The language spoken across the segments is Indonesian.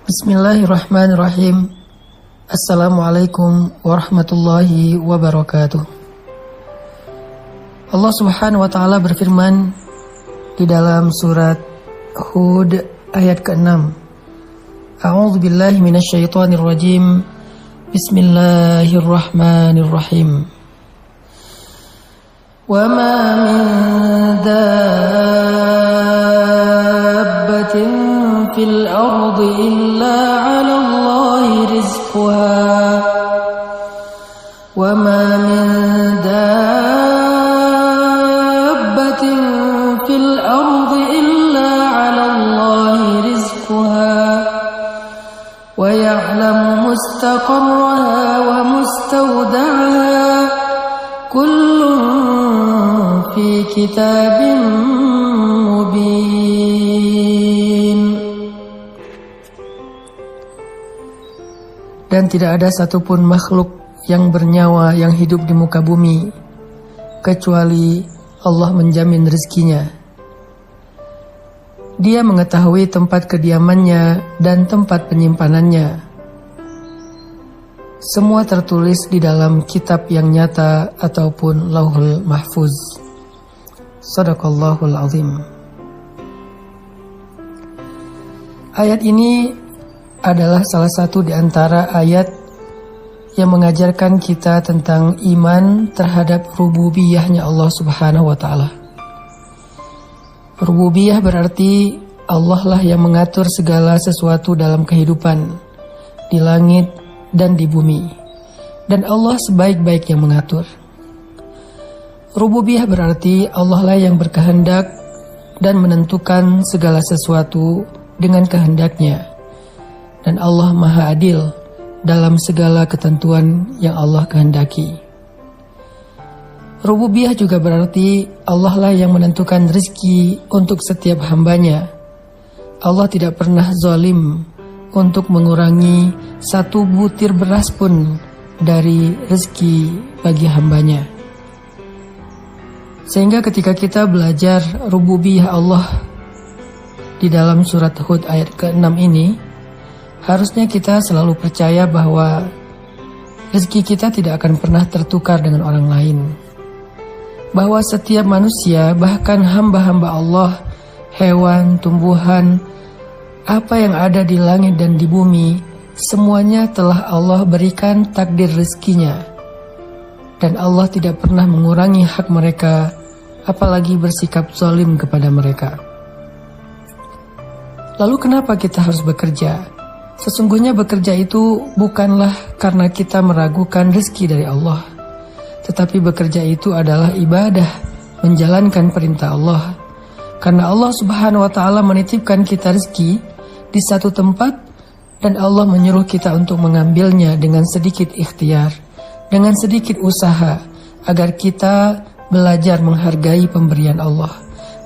Bismillahirrahmanirrahim. Assalamualaikum warahmatullahi wabarakatuh. Allah Subhanahu wa taala berfirman di dalam surat Hud ayat ke-6. A'udzu billahi minasyaitonir rajim. Bismillahirrahmanirrahim. Wa ma min dabbatin fil ardi illa 'ala Allahi rizquha wa ma min dabbatin fil ardi illa 'ala Allahi rizquha wa ya'lamu mustaqarraha wa mustawda'aha kullun fi kitabin mubin. Dan tidak ada satupun makhluk yang bernyawa yang hidup di muka bumi kecuali Allah menjamin rezekinya. Dia mengetahui tempat kediamannya dan tempat penyimpanannya. Semua tertulis di dalam kitab yang nyata ataupun Lauhul Mahfuz. Shadaqallahul azim. Ayat ini adalah salah satu di antara ayat yang mengajarkan kita tentang iman terhadap rububiyahnya Allah Subhanahu wa taala. Rububiyah berarti Allah lah yang mengatur segala sesuatu dalam kehidupan di langit dan di bumi, dan Allah sebaik-baik yang mengatur. Rububiyah berarti Allah lah yang berkehendak dan menentukan segala sesuatu dengan kehendaknya, dan Allah Maha Adil dalam segala ketentuan yang Allah kehendaki. Rububiyah juga berarti Allah lah yang menentukan rezeki untuk setiap hambanya. Allah tidak pernah zalim untuk mengurangi satu butir beras pun dari rezeki bagi hambanya. Sehingga ketika kita belajar rububiyah Allah di dalam surat Hud ayat ke-6 ini, harusnya kita selalu percaya bahwa rezeki kita tidak akan pernah tertukar dengan orang lain. Bahwa setiap manusia, bahkan hamba-hamba Allah, hewan, tumbuhan, apa yang ada di langit dan di bumi, semuanya telah Allah berikan takdir rezekinya. Dan Allah tidak pernah mengurangi hak mereka, apalagi bersikap zalim kepada mereka. Lalu kenapa kita harus bekerja? Sesungguhnya bekerja itu bukanlah karena kita meragukan rezeki dari Allah, tetapi bekerja itu adalah ibadah, menjalankan perintah Allah. Karena Allah Subhanahu wa taala menitipkan kita rezeki di satu tempat, dan Allah menyuruh kita untuk mengambilnya dengan sedikit ikhtiar, dengan sedikit usaha, agar kita belajar menghargai pemberian Allah,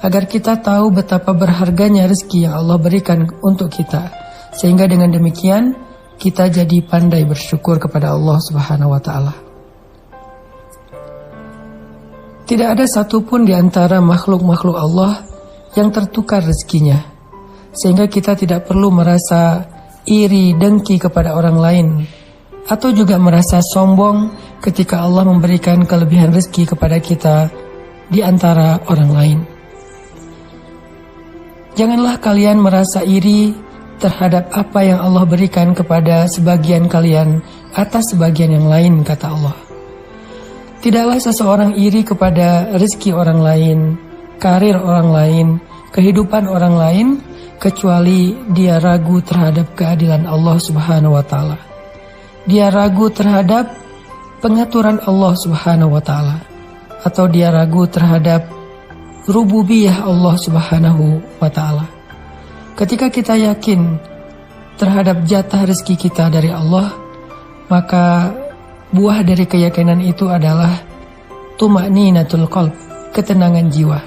agar kita tahu betapa berharganya rezeki yang Allah berikan untuk kita, sehingga dengan demikian kita jadi pandai bersyukur kepada Allah Subhanahu wa taala. Tidak ada satupun di antara makhluk-makhluk Allah yang tertukar rezekinya, sehingga kita tidak perlu merasa iri dengki kepada orang lain, atau juga merasa sombong ketika Allah memberikan kelebihan rezeki kepada kita di antara orang lain. Janganlah kalian merasa iri terhadap apa yang Allah berikan kepada sebagian kalian atas sebagian yang lain, kata Allah. Tidaklah seseorang iri kepada rezeki orang lain, karir orang lain, kehidupan orang lain, kecuali dia ragu terhadap keadilan Allah Subhanahu wa taala. Dia ragu terhadap pengaturan Allah Subhanahu wa taala, atau dia ragu terhadap rububiyah Allah Subhanahu wa taala. Ketika kita yakin terhadap jatah rezeki kita dari Allah, maka buah dari keyakinan itu adalah tuma'ninatul qalb, ketenangan jiwa,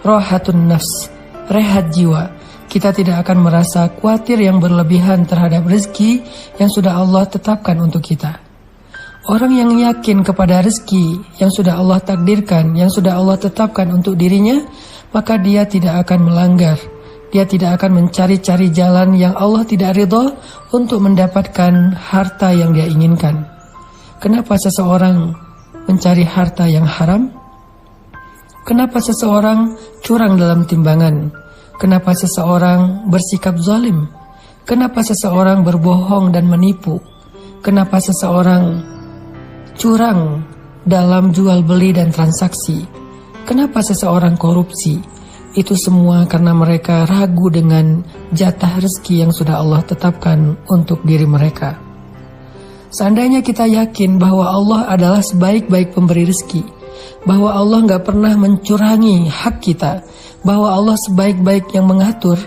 rahatun nafs, rehat jiwa. Kita tidak akan merasa khawatir yang berlebihan terhadap rezeki yang sudah Allah tetapkan untuk kita. Orang yang yakin kepada rezeki yang sudah Allah takdirkan, yang sudah Allah tetapkan untuk dirinya, maka dia tidak akan melanggar Dia tidak akan mencari-cari jalan yang Allah tidak ridho untuk mendapatkan harta yang dia inginkan. Kenapa seseorang mencari harta yang haram? Kenapa seseorang curang dalam timbangan? Kenapa seseorang bersikap zalim? Kenapa seseorang berbohong dan menipu? Kenapa seseorang curang dalam jual beli dan transaksi? Kenapa seseorang korupsi? Itu semua karena mereka ragu dengan jatah rezeki yang sudah Allah tetapkan untuk diri mereka. Seandainya kita yakin bahwa Allah adalah sebaik-baik pemberi rezeki, bahwa Allah gak pernah mencurangi hak kita, bahwa Allah sebaik-baik yang mengatur,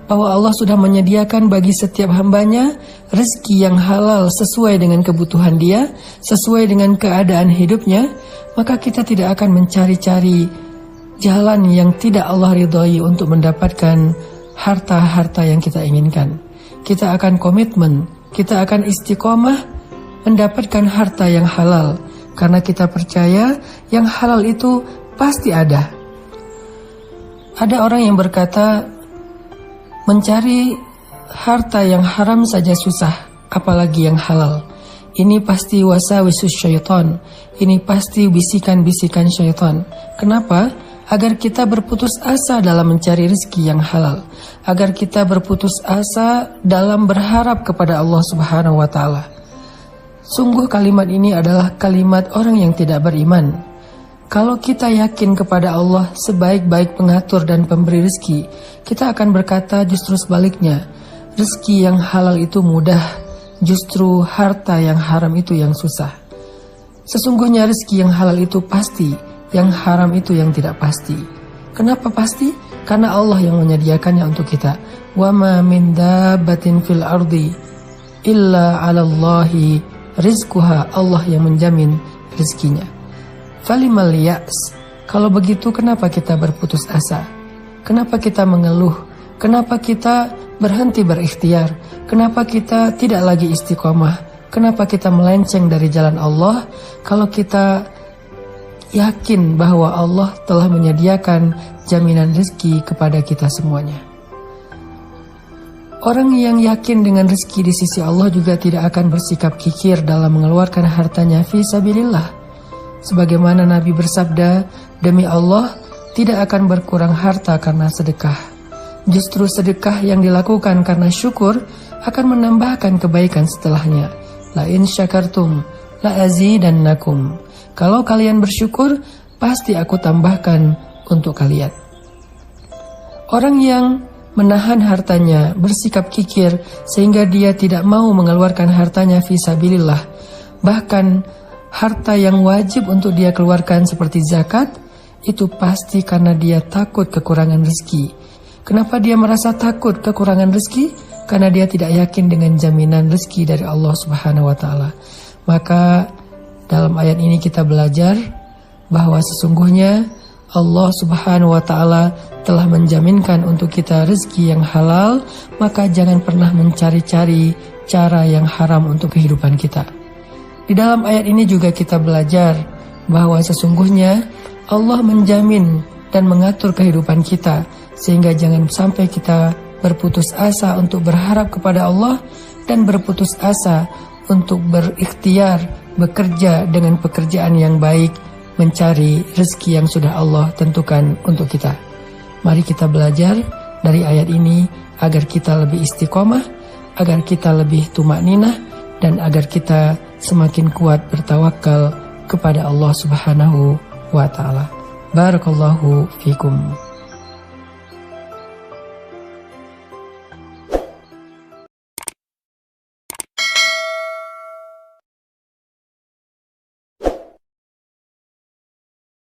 bahwa Allah sudah menyediakan bagi setiap hambanya rezeki yang halal sesuai dengan kebutuhan dia, sesuai dengan keadaan hidupnya, maka kita tidak akan mencari-cari jalan yang tidak Allah ridhoi untuk mendapatkan harta-harta yang kita inginkan. Kita akan komitmen, kita akan istiqomah mendapatkan harta yang halal, karena kita percaya yang halal itu pasti ada. Ada orang yang berkata, mencari harta yang haram saja susah, apalagi yang halal. Ini pasti wasawisus syaitan, ini pasti bisikan-bisikan syaitan. Kenapa? Agar kita berputus asa dalam mencari rezeki yang halal, agar kita berputus asa dalam berharap kepada Allah Subhanahu wa Ta'ala. Sungguh kalimat ini adalah kalimat orang yang tidak beriman. Kalau kita yakin kepada Allah sebaik-baik pengatur dan pemberi rezeki, kita akan berkata justru sebaliknya, rezeki yang halal itu mudah, justru harta yang haram itu yang susah. Sesungguhnya rezeki yang halal itu pasti, yang haram itu yang tidak pasti. Kenapa pasti? Karena Allah yang menyediakannya untuk kita. Wa ma min dabbatin fil ardi illa 'alallahi rizquha. Allah yang menjamin rezekinya. Falimal ya's. Kalau begitu kenapa kita berputus asa? Kenapa kita mengeluh? Kenapa kita berhenti berikhtiar? Kenapa kita tidak lagi istiqomah? Kenapa kita melenceng dari jalan Allah? Kalau kita yakin bahwa Allah telah menyediakan jaminan rezeki kepada kita semuanya. Orang yang yakin dengan rezeki di sisi Allah juga tidak akan bersikap kikir dalam mengeluarkan hartanya fi sabilillah. Sebagaimana Nabi bersabda, demi Allah tidak akan berkurang harta karena sedekah. Justru sedekah yang dilakukan karena syukur akan menambahkan kebaikan setelahnya. La in syakartum la azidannakum. Kalau kalian bersyukur, pasti aku tambahkan untuk kalian. Orang yang menahan hartanya, bersikap kikir, sehingga dia tidak mau mengeluarkan hartanya fi sabilillah. Bahkan harta yang wajib untuk dia keluarkan seperti zakat, itu pasti karena dia takut kekurangan rezeki. Kenapa dia merasa takut kekurangan rezeki? Karena dia tidak yakin dengan jaminan rezeki dari Allah Subhanahu wa Ta'ala. Maka dalam ayat ini kita belajar bahwa sesungguhnya Allah Subhanahu wa Ta'ala telah menjaminkan untuk kita rezeki yang halal, maka jangan pernah mencari-cari cara yang haram untuk kehidupan kita. Di dalam ayat ini juga kita belajar bahwa sesungguhnya Allah menjamin dan mengatur kehidupan kita, sehingga jangan sampai kita berputus asa untuk berharap kepada Allah dan berputus asa untuk berikhtiar bekerja dengan pekerjaan yang baik, mencari rezeki yang sudah Allah tentukan untuk kita. Mari kita belajar dari ayat ini agar kita lebih istiqomah, agar kita lebih tumakninah, dan agar kita semakin kuat bertawakal kepada Allah Subhanahu wa Ta'ala. Barakallahu fikum.